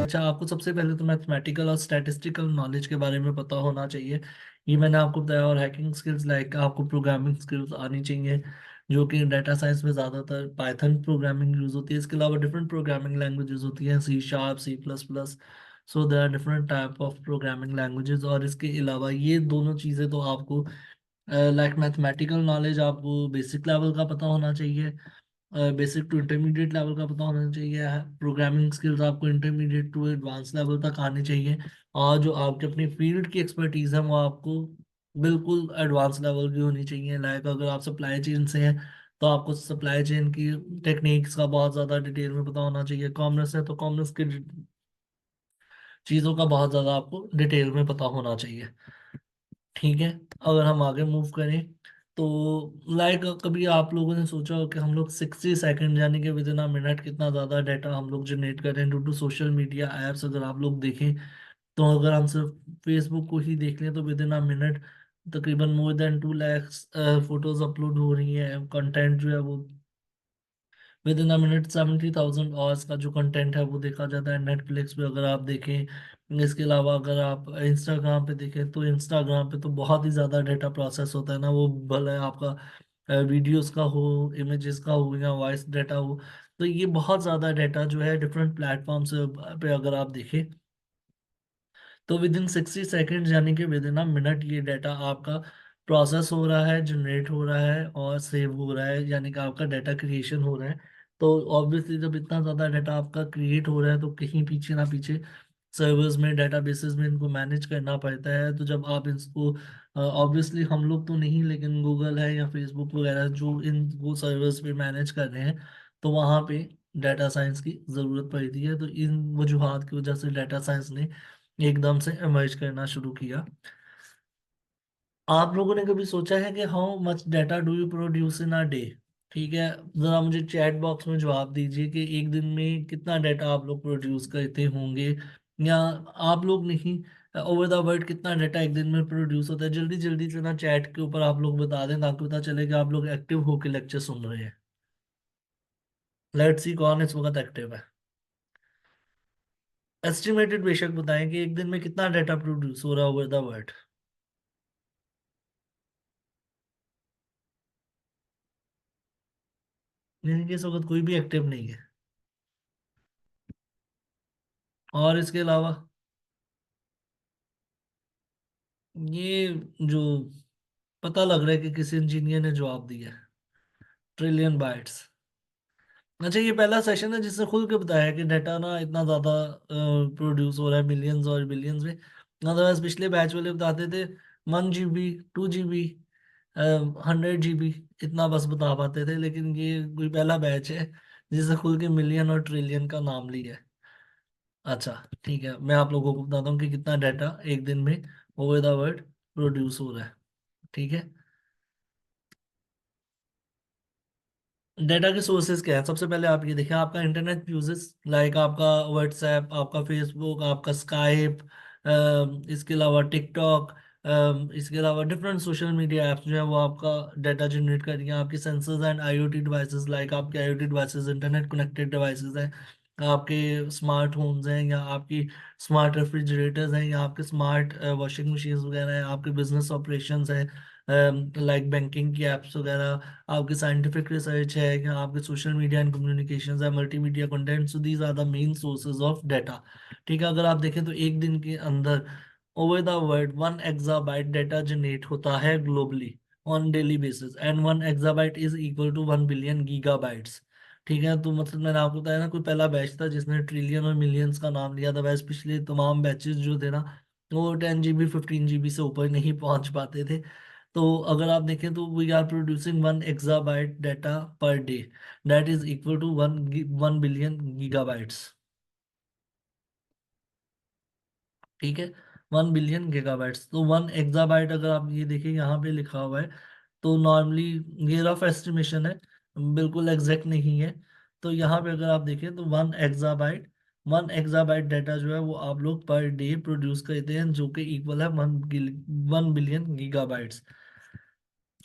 अच्छा, आपको सबसे पहले तो मैथमेटिकल और स्टैटिस्टिकल नॉलेज के बारे में पता होना चाहिए। ये मैंने आपको बताया। और हैकिंग स्किल्स लाइक आपको प्रोग्रामिंग स्किल्स आनी चाहिए, जो कि डाटा साइंस में ज़्यादातर पाइथन प्रोग्रामिंग यूज़ होती है। इसके अलावा डिफरेंट प्रोग्रामिंग लैंग्वेजेस होती हैं, C#, C++। So there are different type of programming languages. और इसके अलावा ये दोनों चीज़ें तो आपको लाइक मैथमेटिकल नॉलेज आपको बेसिक लेवल का पता होना चाहिए, बेसिक टू इंटरमीडिएट लेवल का पता होना चाहिए। प्रोग्रामिंग स्किल्स आपको इंटरमीडिएट टू एडवांस लेवल तक आनी चाहिए। और जो आपके अपनी फील्ड की एक्सपर्टीज है वो आपको बिल्कुल एडवांस लेवल की होनी चाहिए। लाइक अगर आप सप्लाई चेन से हैं तो आपको सप्लाई चेन की टेक्निक्स का बहुत ज़्यादा डिटेल में पता होना चाहिए। कॉमर्स है तो कॉमर्स की चीज़ों का बहुत ज़्यादा आपको डिटेल में पता होना चाहिए। ठीक है। अगर हम आगे मूव करें तो लाइक कभी आप लोगों ने सोचा हो कि हम लोग 60 सेकंड यानी कि विद इन अ मिनट कितना ज़्यादा डाटा हम लोग जनरेट कर रहे हैं due to social media apps. अगर आप लोग देखें तो अगर हम सिर्फ फेसबुक को ही देख लें तो विद इन अ मिनट तकरीबन more than 2 lakh photos upload हो रही है। कंटेंट जो है वो with in a minute 70,000 hours का जो कंटेंट है वो देखा जाता है नेटफ्लिक्स पे, अगर आप देखें। इसके अलावा अगर आप इंस्टाग्राम पे देखें तो इंस्टाग्राम पे तो बहुत ही ज़्यादा डाटा प्रोसेस होता है ना, वो भले आपका वीडियोस का हो, इमेजेस का हो या वॉइस डाटा हो। तो ये बहुत ज़्यादा डाटा जो है डिफरेंट प्लेटफॉर्म्स पे अगर आप देखें तो विद इन 60 सेकेंड यानी कि विद इन अ मिनट ये डाटा आपका प्रोसेस हो रहा है, जनरेट हो रहा है और सेव हो रहा है, यानी कि आपका डाटा क्रिएशन हो रहा है। तो ऑब्वियसली जब इतना ज़्यादा डाटा आपका क्रिएट हो रहा है तो कहीं पीछे ना पीछे सर्वर्स में, डेटाबेसेस में इनको मैनेज करना पड़ता है। तो जब आप इसको ऑब्वियसली हम लोग तो नहीं, लेकिन गूगल है या फेसबुक वगैरह जो इन वो सर्वर्स पे मैनेज कर रहे हैं, तो वहाँ पे डाटा साइंस की ज़रूरत पड़ती है। तो इन वजूहात की वजह से डाटा साइंस ने एकदम से इमर्ज करना शुरू किया। आप लोगों ने कभी सोचा है कि how much data do you produce in a day? ठीक है, जरा मुझे चैट बॉक्स में जवाब दीजिए कि एक दिन में कितना डाटा आप लोग प्रोड्यूस करते होंगे। या आप लोग नहीं, ओवर द वर्ल्ड कितना डाटा एक दिन में प्रोड्यूस होता है। जल्दी जल्दी से ना चैट के ऊपर आप लोग बता दें ताकि पता चले कि आप लोग एक्टिव होकर लेक्चर सुन रहे हैं। लेट्स सी कौन इस वक्त एक्टिव है। एस्टिमेटेड बेशक बताएं कि एक दिन में कितना डाटा प्रोड्यूस हो रहा है ओवर द वर्ल्ड। यानी कि इस वक्त कोई भी एक्टिव नहीं है। और इसके अलावा ये जो पता लग रहा है कि किसी इंजीनियर ने जवाब दिया है, ट्रिलियन बाइट्स। अच्छा, ये पहला सेशन है जिसने खुल के बताया कि डाटा ना इतना ज्यादा प्रोड्यूस हो रहा है मिलियंस और बिलियंस में। अदरवाइज पिछले बैच वाले बताते थे 1 GB, 2 GB, 100 GB, इतना बस बता पाते थे। लेकिन ये कोई पहला बैच है जिसने खुल के मिलियन और ट्रिलियन का नाम लिया है। अच्छा, ठीक है, मैं आप लोगों को बताता हूँ कि कितना डाटा एक दिन में ओवर द वर्ल्ड प्रोड्यूस हो रहा है। ठीक है। डेटा के सोर्सेज क्या है? सबसे पहले आप ये देखें, आपका इंटरनेट यूजेस लाइक आपका व्हाट्सएप, आपका फेसबुक, आपका स्काइप, इसके अलावा टिकटॉक, इसके अलावा डिफरेंट सोशल मीडिया एप्स जो है वो आपका डाटा जनरेट कर रही हैं। आपके sensors and IoT devices like आपके IoT devices internet connected devices हैं, आपके स्मार्ट होम्स हैं या आपकी स्मार्ट रेफ्रिजरेटर्स हैं या आपके स्मार्ट वॉशिंग मशीन वगैरह हैं, आपके बिजनेस ऑपरेशंस हैं लाइक बैंकिंग की एप्स वगैरह, आपकी साइंटिफिक रिसर्च है या आपके सोशल मीडिया एंड कम्युनिकेशंस है, multimedia content. So these are the main sources of data. ठीक है, अगर आप देखें तो एक दिन के अंदर over the world 1 exabyte data generate होता है globally on daily basis, and 1 exabyte is equal to 1 billion gigabytes। ठीक है, तो मतलब मैंने आपको बताया ना, कोई पहला बैच था जिसने ट्रिलियन और मिलियंस का नाम लिया था। वैसे पिछले तमाम बैचेस जो थे ना वो 10 GB 15 GB से ऊपर नहीं पहुंच पाते थे। तो अगर आप देखें तो we are producing 1 exabyte data per day, that is equal to 1 billion gigabytes. ठीक है, 1 बिलियन गीगाबाइट्स। तो 1 एक्साबाइट अगर आप ये देखिए यहाँ पे लिखा हुआ है, तो नॉर्मली ये रफ एस्टिमेशन है, बिल्कुल एग्जैक्ट नहीं है। तो यहाँ पे अगर आप देखें तो 1 एक्साबाइट डाटा जो है वो आप लोग पर डे प्रोड्यूस करते हैं, जो कि इक्वल है 1 बिलियन गीगाबाइट्स।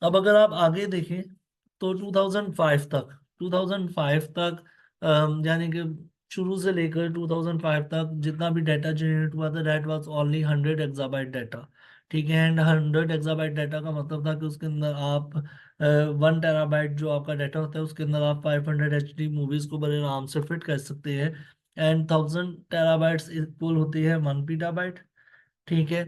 अब अगर आप आगे देखें तो 2005 तक, 2005 तक यानी कि शुरू से लेकर 2005 तक जितना भी डाटा जनरेट हुआ था, that was only 100 exabyte data. ठीक है, एंड 100 एक्साबाइट डाटा का मतलब था कि उसके अंदर आप 1 टेराबाइट जो आपका डाटा होता है उसके अंदर आप 500 HD मूवीज को बड़े आराम से फिट कर सकते हैं। एंड 1000 टेराबाइट्स इक्वल होती है 1 पीटाबाइट। ठीक है,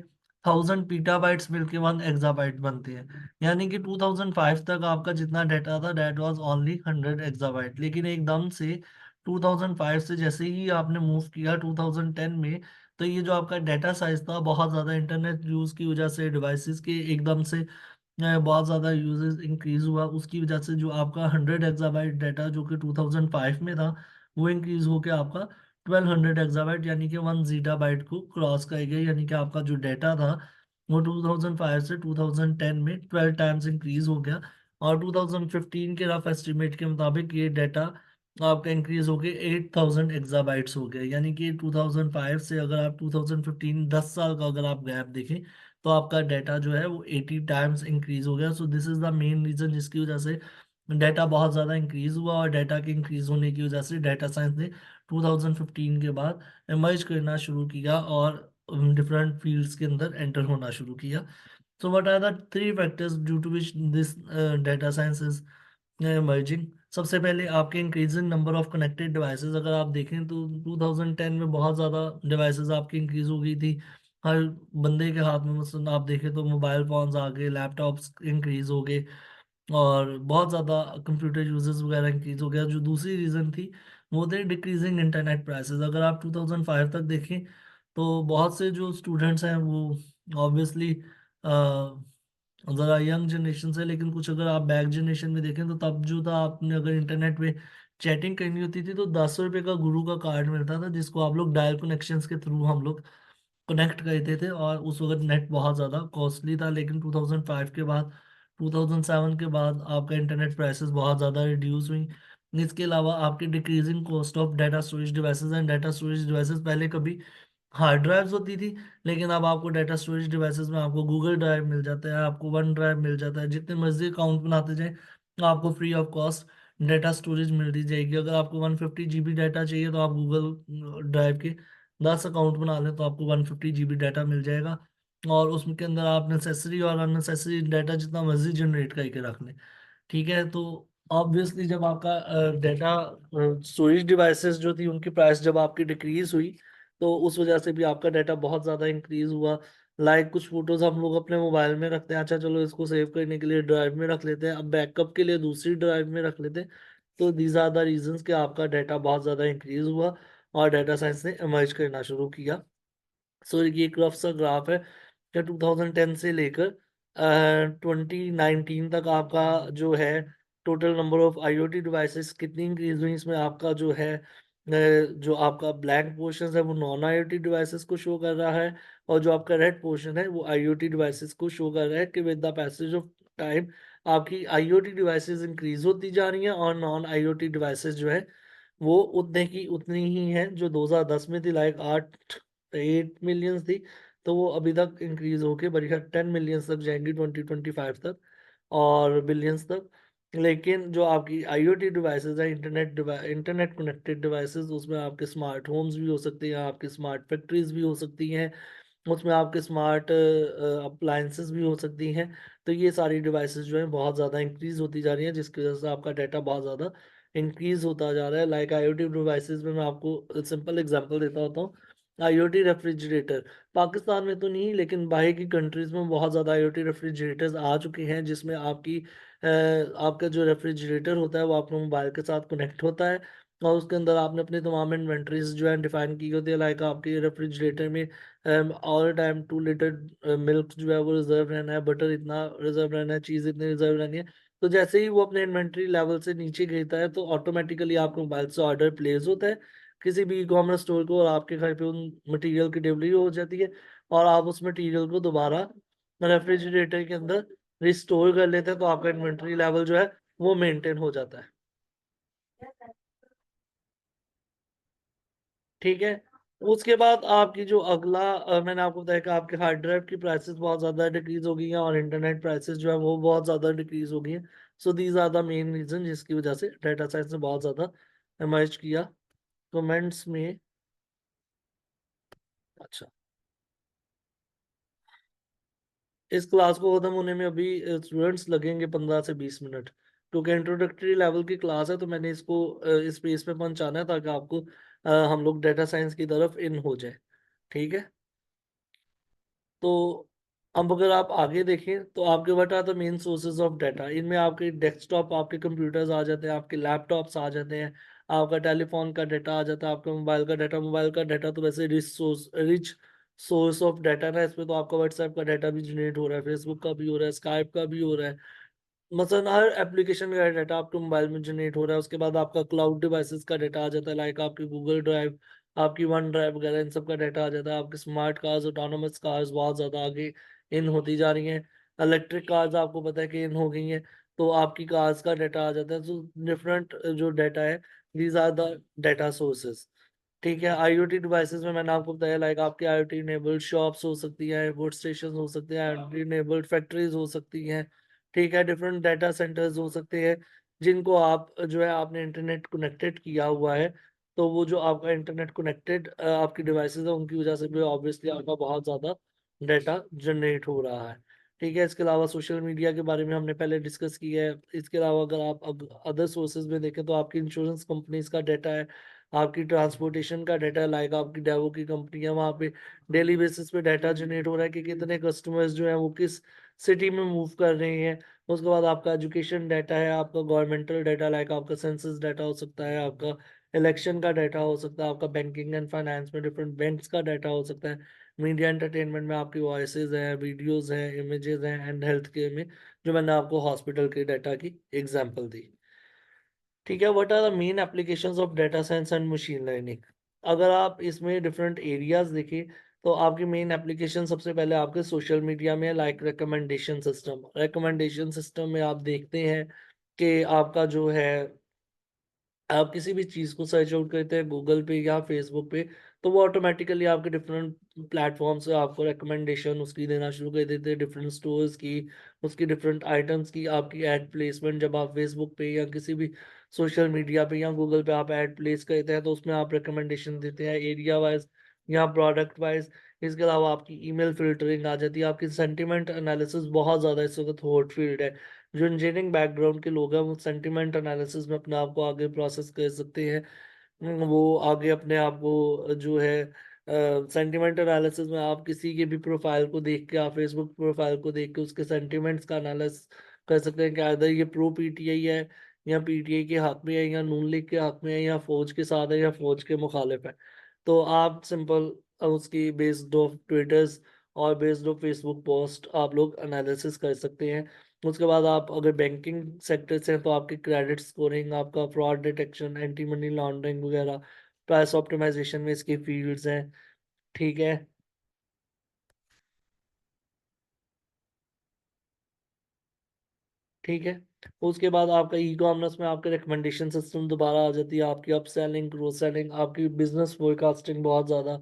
1000 पीटाबाइट्स मिलके 1 एक्साबाइट बनते हैं। यानी कि 2005 तक आपका जितना डाटा था दैट वाज ओनली 100 एक्साबाइट, लेकिन एकदम से 2005 से जैसे ही आपने मूव किया 2010 में, तो ये जो आपका डाटा साइज था बहुत ज़्यादा इंटरनेट यूज़ की वजह से, डिवाइसेस के एकदम से बहुत ज़्यादा यूजेस इंक्रीज हुआ, उसकी वजह से जो आपका 100 एक्साबाइट डाटा जो कि 2005 में था वो इंक्रीज होकर आपका 1200 एक्साबाइट यानी कि 1 जीटाबाइट को क्रॉस कर गया। यानी कि आपका जो डाटा था वो 2005 से 2010 में 12 टाइम्स इंक्रीज हो गया। और 2015 के रफ एस्टिमेट के मुताबिक ये डाटा आपका इंक्रीज हो गया 8000 एक्साबाइट्स हो गया। यानी कि 2005 से अगर आप 2015 10 साल का अगर आप गैप देखें तो आपका डाटा जो है वो 80 टाइम्स इंक्रीज हो गया। So this is the main reason जिसकी वजह से डाटा बहुत ज़्यादा इंक्रीज हुआ। और डाटा के इंक्रीज होने की वजह से डाटा साइंस ने 2015 के बाद इमर्ज करना शुरू किया और डिफरेंट फील्ड्स के अंदर एंटर होना शुरू किया। So what are the 3 factors due to which this data science is emerging? सबसे पहले आपके increasing number of connected devices. अगर आप देखें तो 2010 में बहुत ज़्यादा डिवाइसेस आपकी इंक्रीज हो गई थी। हर बंदे के हाथ में मतलब आप देखें तो मोबाइल फोन्स आ गए, लैपटॉप्स इंक्रीज हो गए, और बहुत ज़्यादा कंप्यूटर यूजर्स वगैरह इंक्रीज हो गया। जो दूसरी रीज़न थी वो थे डिक्रीजिंग इंटरनेट प्राइसेस। अगर आप 2005 तक देखें तो बहुत से जो स्टूडेंट्स हैं वो ऑब्वियसली ज़रा यंग जनरेशन से, लेकिन कुछ अगर आप बैक जनरेशन में देखें तो तब जो था आपने अगर इंटरनेट पे चैटिंग करनी होती थी तो 10 रुपये का गुरु का कार्ड मिलता था, जिसको आप लोग डायल कनेक्शंस के थ्रू हम लोग कनेक्ट करते थे। और उस वक्त नेट बहुत ज़्यादा कॉस्टली था। लेकिन 2005 के बाद, 2007 के बाद आपका इंटरनेट प्राइसेस बहुत ज़्यादा रिड्यूस हुई। इसके अलावा आपकी decreasing cost of data storage devices and data storage devices, पहले कभी हार्ड ड्राइव्स होती थी, लेकिन अब आपको डाटा स्टोरेज डिवाइसेस में आपको गूगल ड्राइव मिल जाता है, आपको वन ड्राइव मिल जाता है। जितने मर्जी अकाउंट बनाते जाएं आपको free of cost data storage मिलती जाएगी। अगर आपको 150 GB डाटा चाहिए तो आप गूगल ड्राइव के 10 अकाउंट बना लें तो आपको 150 GB डाटा मिल जाएगा। और उसके अंदर आप नेसेसरी और अननेसेसरी डाटा जितना मर्जी जनरेट करके रख लें। ठीक है, तो ऑब्वियसली जब आपका डाटा स्टोरेज डिवाइसेस जो थी उनकी प्राइस जब आपकी डिक्रीज हुई तो उस वजह से भी आपका डाटा बहुत ज़्यादा इंक्रीज हुआ। लाइक कुछ फोटोज हम लोग अपने मोबाइल में रखते हैं, अच्छा चलो इसको सेव करने के लिए ड्राइव में रख लेते हैं, अब बैकअप के लिए दूसरी ड्राइव में रख लेते हैं। तो दीज आर द रीजंस कि आपका डाटा बहुत ज़्यादा इंक्रीज हुआ और डाटा साइंस ने इमर्ज करना शुरू किया। सो ये एक रफ सा ग्राफ है कि 2010 से लेकर 2019 तक आपका जो है total number of IoT devices कितनी इंक्रीज हुई। इसमें आपका जो है जो आपका ब्लैक पोर्शन है वो नॉन आईओटी डिवाइसेस को शो कर रहा है, और जो आपका रेड पोर्शन है वो आईओटी डिवाइसेस को शो कर रहा है कि with the passage of time आपकी आईओटी डिवाइसेस इंक्रीज होती जा रही हैं और नॉन आईओटी डिवाइसेस जो है वो उतने की उतनी ही है जो 2010 में थी, लाइक 8 मिलियंस थी। तो वो अभी तक इंक्रीज होके बढ़िया 10 मिलियंस तक जाएंगी 2025 तक, और बिलियंस तक। लेकिन जो आपकी आईओटी डिवाइसेस है, इंटरनेट कनेक्टेड डिवाइसेस, उसमें आपके स्मार्ट होम्स भी हो सकते हैं, आपकी स्मार्ट फैक्ट्रीज भी हो सकती हैं, उसमें आपके स्मार्ट अप्लायंसेस भी हो सकती हैं। तो ये सारी डिवाइसेस जो हैं बहुत ज़्यादा इंक्रीज होती जा रही हैं, जिसकी वजह से आपका डाटा बहुत ज़्यादा इंक्रीज होता जा रहा है। लाइक आईओटी डिवाइसेस में मैं आपको सिंपल एग्जांपल देता होता हूँ। आईओटी रेफ्रिजरेटर, पाकिस्तान में तो नहीं लेकिन बाहर की कंट्रीज में बहुत ज़्यादा आईओटी रेफ्रिजरेटर्स आ चुके हैं, जिसमें आपका जो रेफ्रिजरेटर होता है वो आपके मोबाइल के साथ कनेक्ट होता है, और उसके अंदर आपने अपनी तमाम इन्वेंट्रीज जो है डिफाइन की होती है। लाइक आपके रेफ्रिजरेटर में ऑल टाइम 2 लीटर मिल्क जो है वो रिजर्व रहना है, बटर इतना रिजर्व रहना है, चीज़ इतनी रिजर्व रहनी है। तो जैसे ही वो अपने इन्वेंट्री लेवल से नीचे गिरता है तो ऑटोमेटिकली आपके मोबाइल से ऑर्डर प्लेस होता है किसी भी ई कॉमर्स स्टोर को, और आपके घर पे उन मटेरियल की डिलीवरी हो जाती है, और आप उस मटेरियल को दोबारा रेफ्रिजरेटर के अंदर रिस्टोर कर लेते हैं, तो आपका इन्वेंट्री लेवल जो है वो मेंटेन हो जाता है। ठीक है। उसके बाद आपकी जो अगला मैंने आपको बताया कि आपके हार्ड ड्राइव की प्राइसेस बहुत ज़्यादा डिक्रीज हो गई हैं, और इंटरनेट प्राइसेस जो है वो बहुत ज़्यादा डिक्रीज हो गई हैं। So these are the main reason जिसकी वजह से डाटा साइंस ने बहुत ज़्यादा इमर्ज किया कमेंट्स में। अच्छा, इस क्लास को खत्म होने में अभी स्टूडेंट्स लगेंगे 15 से 20 मिनट, क्योंकि इंट्रोडक्टरी लेवल की क्लास है, तो मैंने इसको इस पेज पे पहुंचाना है ताकि आपको हम लोग डाटा साइंस की तरफ इन हो जाए। ठीक है। तो अब अगर आप आगे देखें तो आपके what are the main sources of data, इनमें आपके डेस्कटॉप, आपके कंप्यूटर्स आ जाते हैं, आपके लैपटॉप्स आ जाते हैं, आपका टेलीफोन का डाटा आ जाता है, आपका मोबाइल का डाटा। मोबाइल का डाटा तो वैसे रिच सोर्स ऑफ डाटा है, इसमें तो आपका व्हाट्सएप का डाटा भी जनरेट हो रहा है, फेसबुक का भी हो रहा है, स्काइप का भी हो रहा है। मसलन हर एप्लीकेशन का डाटा आपके मोबाइल में जनरेट हो रहा है। उसके बाद आपका क्लाउड डिवाइसेस का डाटा आ जाता है, लाइक आपकी गूगल ड्राइव, आपकी वन ड्राइव वगैरह, इन सब का डाटा आ जाता है। आपके स्मार्ट कार्स, ऑटोनोमस कार्स बहुत ज़्यादा आगे इन होती जा रही हैं। इलेक्ट्रिक कार्स आपको पता है कि इन हो गई हैं, तो आपकी कार्स का डाटा आ जाता है। तो डिफरेंट जो डाटा है, these are the data sources. ठीक है। आईओटी डिवाइसेस में मैंने आपको बताया, लाइक आपके आईओटी इनेबल्ड शॉप्स हो सकती हैं, फूड स्टेशन हो सकते हैं, आईओटी इनेबल्ड फैक्ट्रीज हो सकती हैं। ठीक है। डिफरेंट डाटा सेंटर्स हो सकते हैं जिनको आप जो है आपने इंटरनेट कनेक्टेड किया हुआ है, तो वो जो आपका इंटरनेट कनेक्टेड आपकी डिवाइसेस है, उनकी वजह से भी ऑब्वियसली आपका बहुत ज़्यादा डाटा जनरेट हो रहा है। ठीक है। इसके अलावा सोशल मीडिया के बारे में हमने पहले डिस्कस किया है। इसके अलावा अगर आप अदर सोर्सेज में देखें तो आपकी इंश्योरेंस कंपनीज का डाटा है, आपकी ट्रांसपोर्टेशन का डाटा, लाइक आपकी डेवो की कंपनी है, वहाँ पे डेली बेसिस पे डाटा जनरेट हो रहा है कि कितने कस्टमर्स जो है वो किस सिटी में मूव कर रहे हैं। उसके बाद आपका एजुकेशन डाटा है, आपका गवर्नमेंटल डाटा, लाइक आपका सेंसस डाटा हो सकता है, आपका इलेक्शन का डाटा हो सकता है, आपका बैंकिंग एंड फाइनेंस में डिफरेंट बैंक्स का डाटा हो सकता है। मीडिया एंटरटेनमेंट में आपकी वॉइसेज हैं, वीडियोज हैं, इमेजेस हैं, एंड हेल्थ केयर में जो मैंने आपको हॉस्पिटल के डाटा की एग्जाम्पल दी। ठीक है। What are the main applications of data science and machine learning. अगर आप इसमें डिफरेंट एरियाज देखें तो आपकी मेन एप्लीकेशन सबसे पहले आपके सोशल मीडिया में, लाइक रिकमेंडेशन सिस्टम में आप देखते हैं कि आपका जो है, आप किसी भी चीज़ को सर्च आउट करते हैं गूगल पे या फेसबुक पे, तो वो ऑटोमेटिकली आपके डिफरेंट प्लेटफॉर्म से आपको रिकमेंडेशन उसकी देना शुरू कर देते हैं, डिफरेंट स्टोर्स की, उसकी डिफरेंट आइटम्स की। आपकी एड प्लेसमेंट जब आप फेसबुक पे या किसी भी सोशल मीडिया पे या गूगल पे आप एड प्लेस करते हैं, तो उसमें आप रिकमेंडेशन देते हैं एरिया वाइज या प्रोडक्ट वाइज। इसके अलावा आपकी ईमेल फिल्टरिंग आ जाती है, आपकी सेंटिमेंट एनालिसिस बहुत ज़्यादा इस वक्त हॉट फील्ड है। जो इंजीनियरिंग बैकग्राउंड के लोग हैं वो सेंटिमेंट एनालिसिस में अपने आप को आगे प्रोसेस कर सकते हैं। वो आगे अपने आप को जो है सेंटिमेंट एनालिसिस में आप किसी के भी प्रोफाइल को देख के, आप फेसबुक प्रोफाइल को देख के उसके सेंटिमेंट्स का एनालिसिस कर सकते हैं कि अदर ये प्रो पीटीआई है, या पीटीआई के हक में है, या नून लीग के हक में है, या फौज के साथ है, या फौज के मुखालिफ है। तो आप सिंपल उसकी बेस्ड ऑफ ट्विटर्स और बेस्ड ऑफ फेसबुक पोस्ट आप लोग एनालिसिस कर सकते हैं। उसके बाद आप अगर बैंकिंग सेक्टर से हैं तो आपकी क्रेडिट स्कोरिंग, आपका fraud detection, anti money laundering वगैरह, प्राइस ऑप्टिमाइजेशन में इसकी फील्ड्स हैं। ठीक है। ठीक है। उसके बाद आपका ई कॉमर्स में आपके रिकमेंडेशन सिस्टम दोबारा आ जाती है, आपकी अप सेलिंग, क्रॉस सेलिंग, आपकी बिजनेस फोरकास्टिंग बहुत ज़्यादा,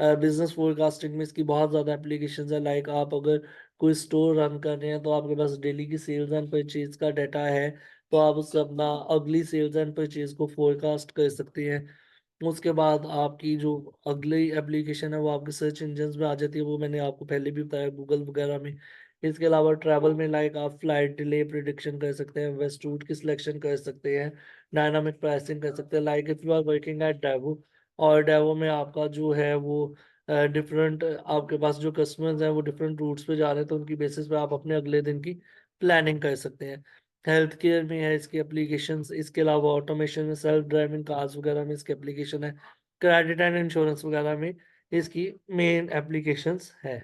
बिजनेस फोरकास्टिंग में इसकी बहुत ज़्यादा एप्लीकेशंस है। लाइक आप अगर कोई स्टोर रन कर रहे हैं तो आपके पास डेली की सेल्स एंड परचेज का डाटा है, तो आप उससे अपना अगली सेल्स एंड परचेज को फोरकास्ट कर सकते हैं। उसके बाद आपकी जो अगली एप्लीकेशन है वो आपके सर्च इंजन में आ जाती है, वो मैंने आपको पहले भी बताया गूगल वगैरह में। इसके अलावा ट्रैवल में, लाइक आप फ्लाइट डिले प्रिडिक्शन कर सकते हैं, वेस्ट रूट की सिलेक्शन कर सकते हैं, डायनामिक प्राइसिंग कर सकते हैं, like if you are working at डेवो, और डेवो में आपका जो है वो डिफरेंट, आपके पास जो कस्टमर्स हैं वो डिफरेंट रूट्स पे जा रहे हैं, तो उनकी बेसिस पे आप अपने अगले दिन की प्लानिंग कर सकते हैं। हेल्थ केयर में है इसकी एप्लीकेशंस। इसके अलावा ऑटोमेशन में, सेल्फ ड्राइविंग कार्स वगैरह में इसकी एप्लीकेशन है। क्रेडिट एंड इंश्योरेंस वगैरह में इसकी मेन एप्लीकेशंस है।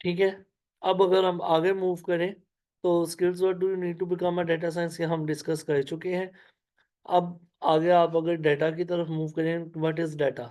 ठीक है। अब अगर हम आगे मूव करें तो skills what do you need to become a data science ये हम डिस्कस कर चुके हैं। अब आगे आप अगर डेटा की तरफ मूव करें, what is data?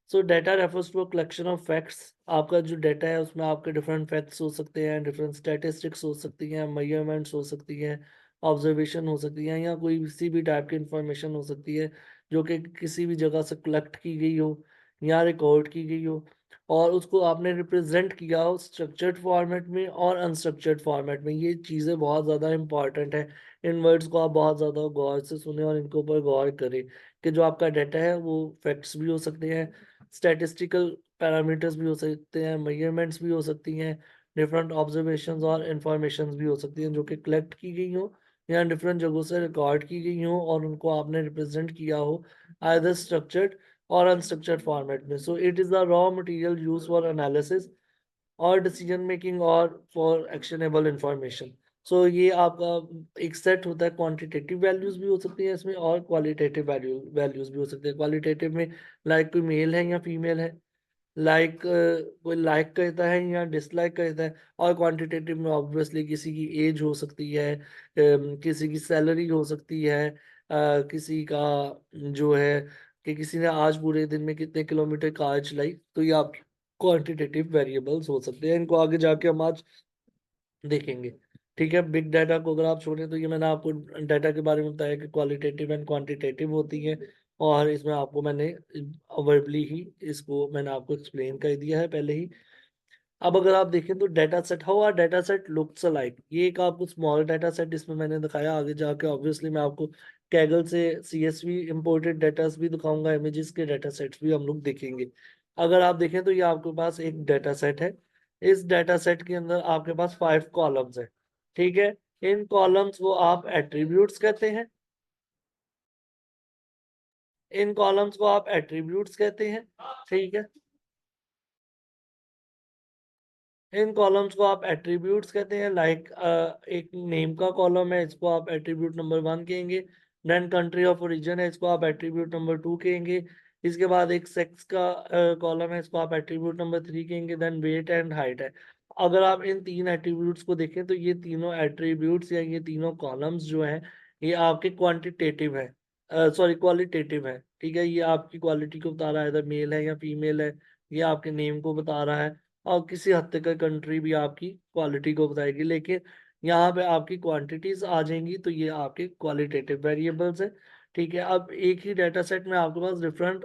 So data refers to a collection of facts. आपका जो डेटा है उसमें आपके डिफरेंट फैक्ट्स हो सकते हैं, डिफरेंट स्टैटिस्टिक्स हो सकती हैं, मेजरमेंट्स हो सकती हैं, ऑब्जर्वेशन हो सकती हैं, या कोई किसी भी टाइप की इंफॉर्मेशन हो सकती है जो कि किसी भी जगह से कलेक्ट की गई हो या रिकॉर्ड की गई हो, और उसको आपने रिप्रेजेंट किया हो स्ट्रक्चर्ड फॉर्मेट में और अनस्ट्रक्चर्ड फॉर्मेट में। ये चीज़ें बहुत ज़्यादा इंपॉर्टेंट है। इन वर्ड्स को आप बहुत ज़्यादा गौर से सुने और इनके ऊपर गौर करें कि जो आपका डाटा है वो फैक्ट्स भी हो सकते हैं, स्टैटिस्टिकल पैरामीटर्स भी हो सकते हैं, मेजरमेंट्स भी हो सकती हैं, डिफरेंट ऑब्जर्वेशंस और इंफॉर्मेशंस भी हो सकती हैं जो कि कलेक्ट की गई हो या डिफरेंट जगहों से रिकॉर्ड की गई हो और उनको आपने रिप्रेजेंट किया हो आइदर स्ट्रक्चर्ड और अनस्ट्रक्चर्ड फॉर्मेट में। So it is the raw material use for analysis और डिसीजन मेकिंग और फॉर एक्शनेबल इंफॉर्मेशन। सो ये आपका एक सेट होता है। क्वांटिटेटिव वैल्यूज भी हो सकती है इसमें और क्वालिटेटिव वैल्यूज भी हो सकते हैं। क्वालिटेटिव में लाइक कोई मेल है या फीमेल है, लाइक कोई लाइक करता है या डिसलाइक करता है, और क्वांटिटेटिव में ऑब्वियसली किसी की एज हो सकती है, किसी की सैलरी हो सकती है, किसी का जो है कि किसी ने आज पूरे दिन में कितने किलोमीटर कार चलाई, तो ये आप क्वांटिटेटिव वेरिएबल्स हो सकते हैं। इनको आगे जाके हम आज देखेंगे। ठीक है, बिग डाटा को अगर आप छोड़ें तो ये मैंने आपको डाटा के बारे में बताया कि क्वालिटेटिव एंड क्वांटिटेटिव होती है, और इसमें आपको मैंने वर्बली ही इसको मैंने आपको एक्सप्लेन कर दिया है पहले ही। अब अगर आप देखें तो data set, how are data set looks alike, ये एक आपको स्मॉल डेटा सेट इसमें मैंने दिखाया। आगे जाके ऑब्वियसली मैं आपको कैगल से सीएसवी इंपोर्टेड डेटास भी दिखाऊंगा, इमेजेस के डेटा सेट्स भी हम लोग देखेंगे। अगर आप देखें तो ये आपके पास एक डेटा सेट है। इस डेटा सेट के अंदर आपके पास 5 कॉलम्स है। ठीक है, इन कॉलम्स को आप एट्रीब्यूट्स कहते हैं। इन कॉलम्स को आप एट्रीब्यूट्स कहते हैं। ठीक है, इन कॉलम्स को आप एट्रीब्यूट्स कहते हैं। लाइक एक नेम का कॉलम है, इसको आप एट्रीब्यूट नंबर 1 कहेंगे। देन कंट्री ऑफ ओरिजिन है, इसको आप एट्रीब्यूट नंबर 2 कहेंगे। इसके बाद एक सेक्स का कॉलम है, इसको आप एट्रीब्यूट नंबर 3 कहेंगे। देन वेट एंड हाइट है। अगर आप इन 3 एट्रीब्यूट्स को देखें तो ये तीनों एट्रीब्यूट्स या ये तीनों कॉलम्स जो हैं ये आपके क्वांटिटेटिव है, सॉरी क्वालिटेटिव है। ठीक है, ये आपकी क्वालिटी को बता रहा है, इधर मेल है या फीमेल है, ये आपके नेम को बता रहा है, और किसी हद तक कंट्री भी आपकी क्वालिटी को बताएगी। लेकिन यहाँ पे आपकी क्वांटिटीज आ जाएंगी तो ये आपके क्वालिटेटिव वेरिएबल्स है। ठीक है, अब एक ही डेटा सेट में आपके पास डिफरेंट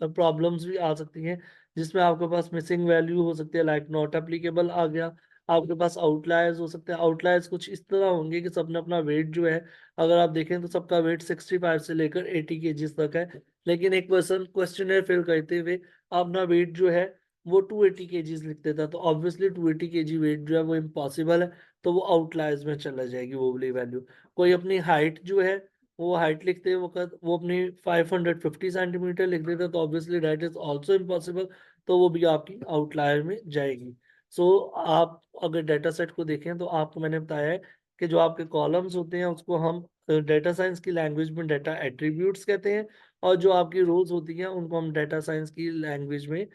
प्रॉब्लम्स भी आ सकती हैं, जिसमें आपके पास मिसिंग वैल्यू हो सकती है, लाइक नॉट एप्लीकेबल आ गया। आपके पास आउटलायर्स हो सकते हैं। आउटलायर्स कुछ इस तरह होंगे कि सबने अपना वेट जो है, अगर आप देखें तो सबका वेट 65 से लेकर 80 kg तक है, लेकिन एक पर्सन क्वेश्चनर फिल करते हुए अपना वेट जो है वो 280 kg लिख देता, तो ऑब्वियसली 280 kg वेट जो है वो इम्पॉसिबल है, तो वो आउटलायर्स में चला जाएगी वो वाली वैल्यू। कोई अपनी हाइट जो है वो हाइट लिखते वक्त वो अपनी 550 सेंटीमीटर लिख देता, तो obviously that is also impossible, तो वो भी आपकी आउटलायर में जाएगी। सो आप अगर डेटा सेट को देखें तो आपको मैंने बताया है कि जो आपके कॉलम्स होते हैं उसको हम डेटा साइंस की लैंग्वेज में डेटा एट्रीब्यूट्स कहते हैं, और जो आपकी रोज होती हैं उनको हम डेटा साइंस की लैंग्वेज में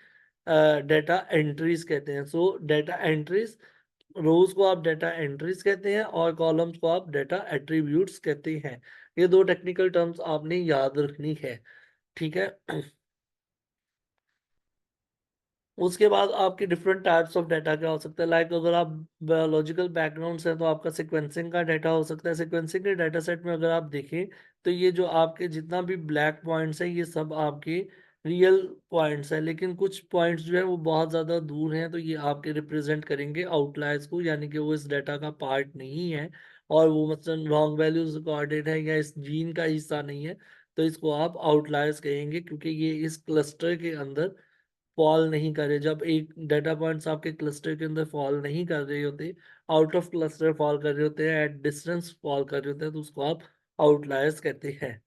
डेटा एंट्रीज कहते हैं। सो डेटा एंट्रीज, रोज को आप डेटा एंट्रीज कहते हैं और कॉलम्स को आप डेटा एट्रीब्यूट्स कहते हैं। ये दो टेक्निकल टर्म्स आपने याद रखनी है। ठीक है, उसके बाद आपके डिफरेंट टाइप्स ऑफ डाटा क्या हो सकता है, लाइक अगर आप बायोलॉजिकल बैकग्राउंड से हैं, तो आपका सिक्वेंसिंग का डाटा हो सकता है। सिक्वेंसिंग के डाटा सेट में अगर आप देखें तो ये जो आपके जितना भी ब्लैक पॉइंट्स हैं ये सब आपके रियल पॉइंट्स हैं, लेकिन कुछ पॉइंट्स जो है वो बहुत ज़्यादा दूर हैं, तो ये आपके रिप्रेजेंट करेंगे आउटलायर्स को, यानी कि वो इस डाटा का पार्ट नहीं है, और वो मतलब रॉन्ग वैल्यूज रिकॉर्डेड है या इस जीन का हिस्सा नहीं है, तो इसको आप आउटलायर्स कहेंगे, क्योंकि ये इस क्लस्टर के अंदर फॉल नहीं कर रहे। जब एक डाटा पॉइंट्स आपके क्लस्टर के अंदर फॉल नहीं कर रहे होते, आउट ऑफ क्लस्टर फॉल कर रहे होते हैं, एट डिस्टेंस फॉल कर रहे होते हैं, तो उसको आप आउटलायर्स कहते हैं।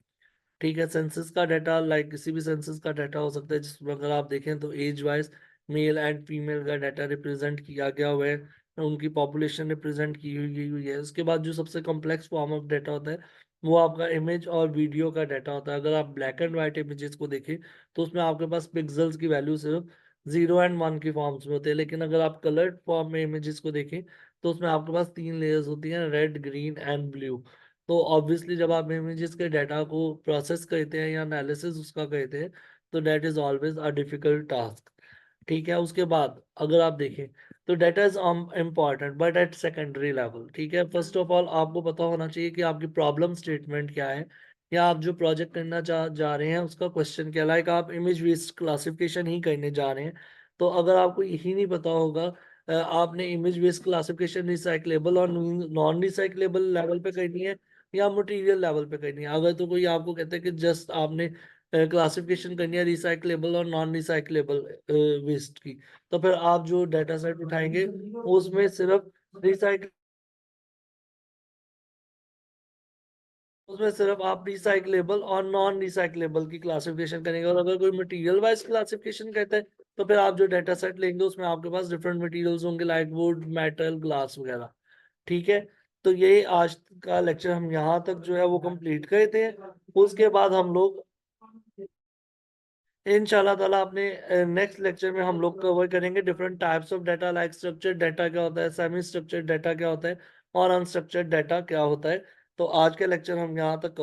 ठीक है, सेंसस का डाटा, लाइक किसी भी सेंसस का डाटा हो सकता है जिसमें अगर आप देखें तो age wise male and female का डाटा रिप्रेजेंट किया गया हुआ है, उनकी पॉपुलेशन रिप्रेजेंट की हुई है। उसके बाद जो सबसे कॉम्प्लेक्स फॉर्म ऑफ डाटा होता है वो आपका इमेज और वीडियो का डाटा होता है। अगर आप ब्लैक एंड व्हाइट इमेजेस को देखें तो उसमें आपके पास पिक्सल्स की वैल्यू सिर्फ 0 एंड 1 की फॉर्म्स में होते हैं, लेकिन अगर आप कलर्ड फॉर्म में इमेजेस को देखें तो उसमें आपके पास 3 लेयर्स होती हैं, रेड, ग्रीन एंड ब्लू। तो ऑब्वियसली जब आप इमेजेस के डाटा को प्रोसेस करते हैं या एनालिसिस उसका करते हैं, तो that is always a difficult task. ठीक है, उसके बाद अगर आप देखें तो data is important but at secondary level. ठीक है, फर्स्ट ऑफ ऑल आपको पता होना चाहिए कि आपकी प्रॉब्लम स्टेटमेंट क्या है, या आप जो प्रोजेक्ट करना जा रहे हैं उसका क्वेश्चन क्या, लाइक आप इमेज बेस्ड क्लासिफिकेशन ही करने जा रहे हैं। तो अगर आपको यही नहीं पता होगा, आपने इमेज बेस्ड क्लासिफिकेशन रिसाइकलेबल और नॉन रिसाइकलेबल लेवल पे करनी है या मटेरियल लेवल पे करनी है। अगर तो कोई आपको कहता है कि जस्ट आपने क्लासिफिकेशन करनी है रिसाइकलेबल और नॉन रिसाइकलेबल वेस्ट की, तो फिर आप जो डाटा सेट उठाएंगे उसमें सिर्फ रिसाइकल उसमें सिर्फ आप रिसाइकलेबल और नॉन रिसाइकलेबल की क्लासिफिकेशन करेंगे। और अगर कोई मटेरियल वाइज क्लासिफिकेशन कहता है, तो फिर आप जो डाटा सेट लेंगे उसमें आपके पास डिफरेंट मटेरियल्स होंगे, लाइक वुड, मेटल, ग्लास वगैरह। ठीक है, तो ये आज का लेक्चर हम यहाँ तक जो है वो कंप्लीट करते हैं। उसके बाद हम लोग इंशाल्लाह ताला अपने नेक्स्ट लेक्चर में हम लोग कवर करेंगे different types of data, like structured data क्या होता है, सेमी स्ट्रक्चर्ड डाटा क्या होता है, और अनस्ट्रक्चर्ड डाटा क्या होता है। तो आज के लेक्चर हम यहाँ तक